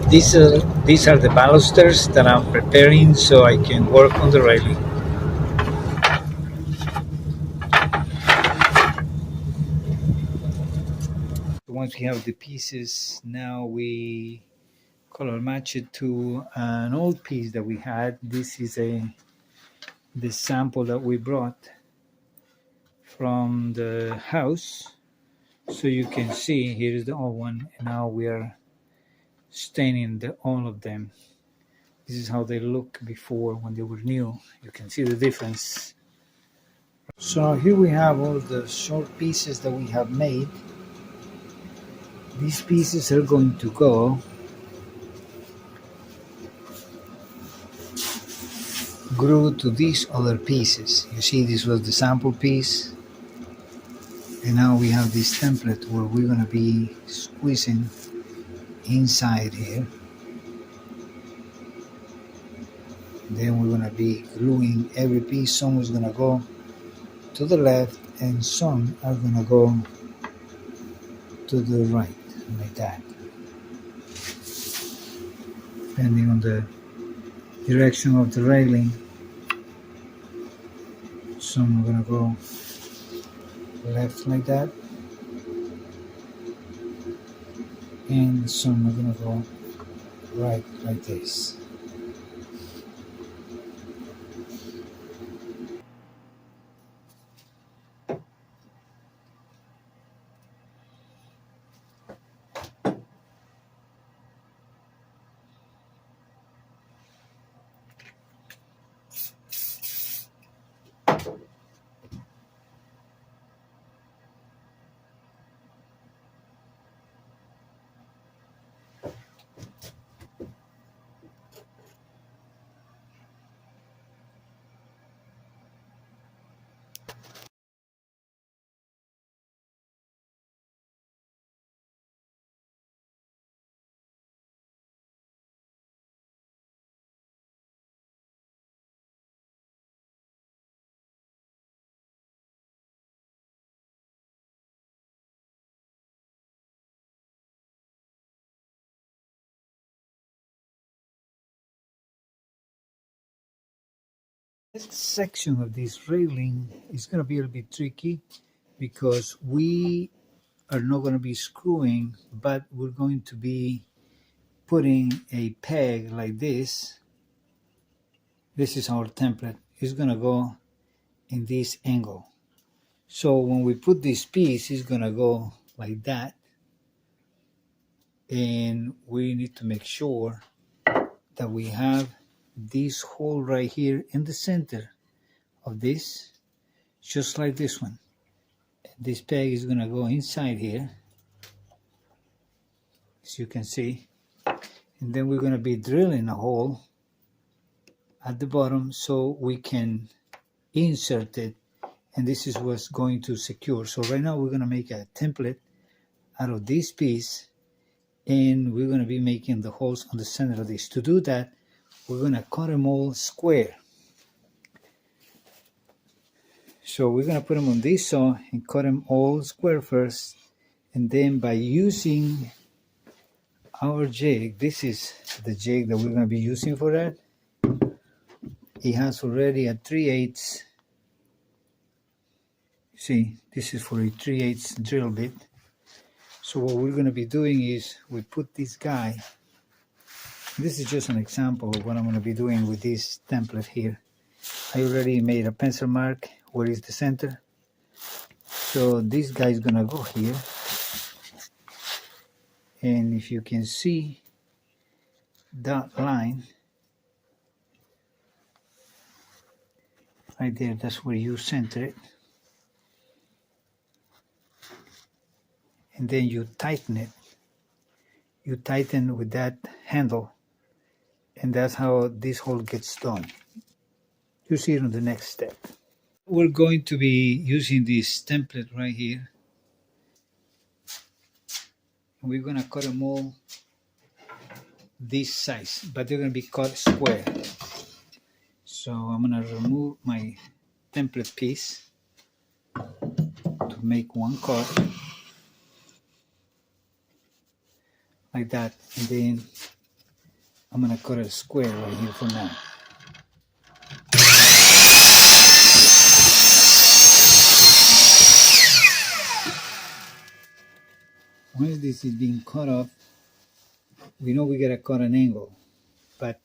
These are the balusters that I'm preparing so I can work on the railing. Once we have the pieces, now we color match it to an old piece that we had. This is the sample that we brought from the house. So you can see here is the old one, and now we are staining all of them. This is how they look before when they were new. You can see the difference. So here we have all the short pieces that we have made. These pieces are going to go glue to these other pieces. You see, this was the sample piece, and now we have this template where we're going to be squeezing inside here. Then we're going to be gluing every piece. Some is going to go to the left and some are going to go to the right, like that, depending on the direction of the railing. Some are going to go left like that, and some are going to go right like this. This section of this railing is going to be a little bit tricky because we are not going to be screwing, but we're going to be putting a peg like this. This is our template. It's going to go in this angle. So when we put this piece, it's going to go like that. And we need to make sure that we have this hole right here in the center of this, just like this one. This peg is going to go inside here, as you can see, and then we're going to be drilling a hole at the bottom so we can insert it, and this is what's going to secure. So right now we're going to make a template out of this piece, and we're going to be making the holes on the center of this. To do that, we're going to cut them all square. So we're going to put them on this saw and cut them all square first, and then by using our jig, this is the jig that we're going to be using for that. It has already a 3/8. See, this is for a 3/8 drill bit. So what we're going to be doing is we put this guy. This is just an example of what I'm going to be doing with this template here. I already made a pencil mark where is the center. So this guy is going to go here. And if you can see that line right there, that's where you center it. And then you tighten it. You tighten with that handle. And that's how this hole gets done. You see it on the next step. We're going to be using this template right here. We're going to cut them all this size, but they're going to be cut square. So I'm going to remove my template piece to make one cut like that, and then I'm gonna cut a square right here for now. Once this is being cut off, we know we gotta cut an angle. But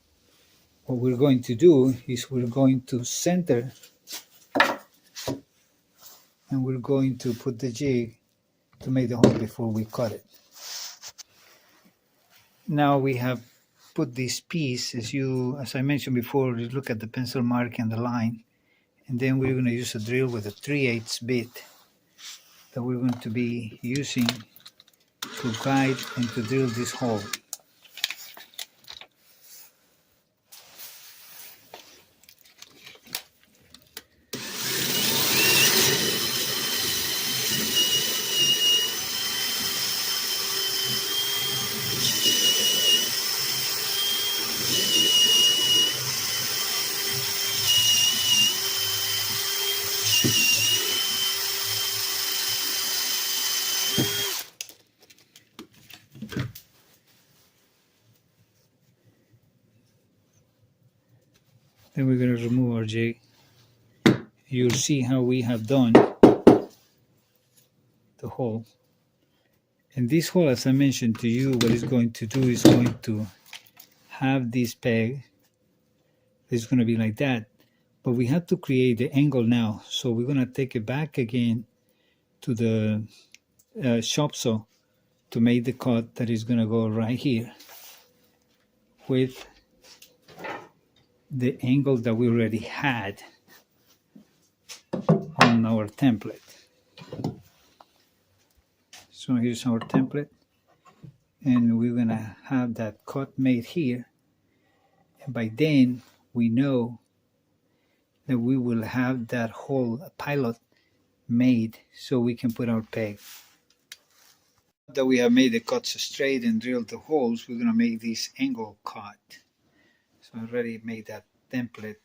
what we're going to do is we're going to center and we're going to put the jig to make the hole before we cut it. Now we have put this piece, as I mentioned before, you look at the pencil mark and the line, and then we're going to use a drill with a 3/8 bit that we're going to be using to guide and to drill this hole. Then we're going to remove our jig. You'll see how we have done the hole. And this hole, as I mentioned to you, what it's going to do is going to have this peg. It's going to be like that. But we have to create the angle now. So we're going to take it back again to the shop saw to make the cut that is going to go right here with the angle that we already had on our template. So here's our template, and we're going to have that cut made here. And by then, we know that we will have that whole pilot made so we can put our peg. That we have made the cuts straight and drilled the holes, we're going to make this angle cut. So I already made that template.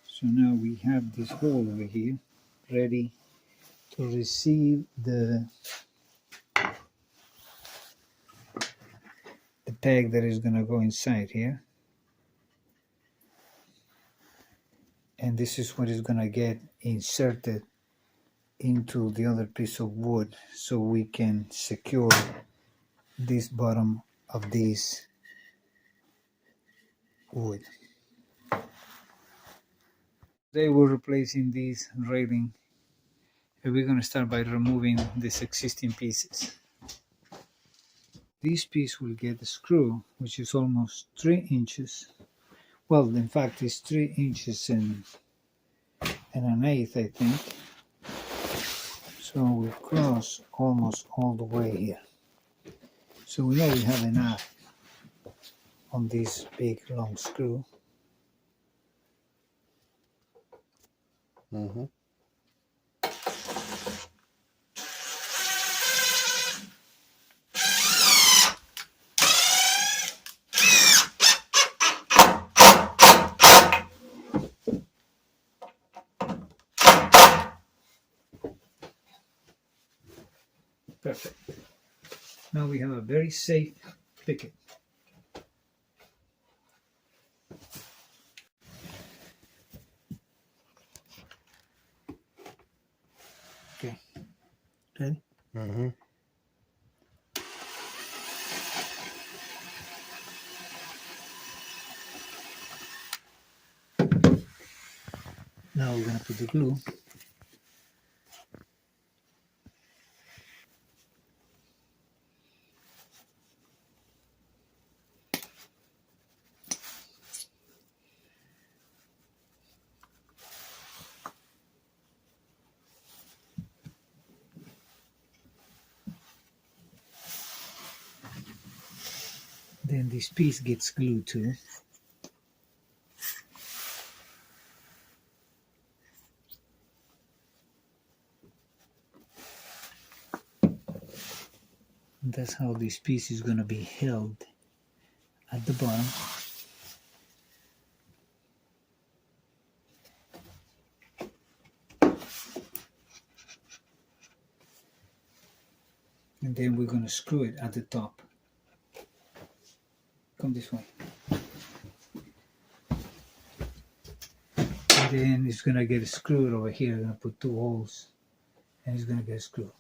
So now we have this hole over here ready to receive the peg that is going to go inside here. And this is what is going to get inserted into the other piece of wood so we can secure this bottom of this wood. Today we're replacing this railing, and we're going to start by removing these existing pieces. This piece will get a screw which is almost 3 inches. Well, in fact it's 3 inches and an eighth, I think. So we cross almost all the way here. So we know we have enough on this big long screw. Perfect. Now we have a very safe picket. Okay. Ready? Mm-hmm. Now we're going to put the glue. Then this piece gets glued too. That's how this piece is going to be held at the bottom. and then we're going to screw it at the top. Come this way. And then it's going to get screwed over here. I'm going to put 2 holes, and it's going to get screwed.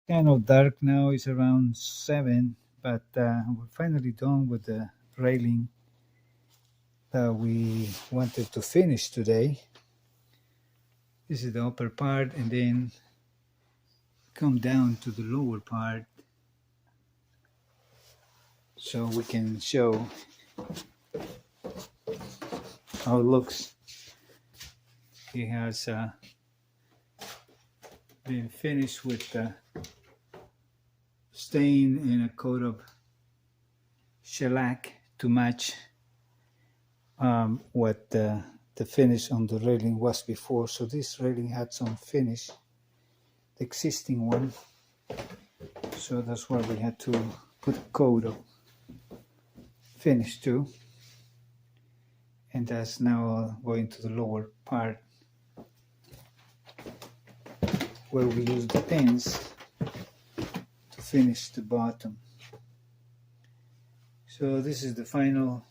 Kind of dark now. It's around 7, but we're finally done with the railing that we wanted to finish today. This is the upper part, and then come down to the lower part so we can show how it looks. It has been finished with stain and a coat of shellac to match what the finish on the railing was before. So this railing had some finish, the existing one, so that's why we had to put a coat of finish too. And that's now going to the lower part where we use the pins to finish the bottom. So this is the final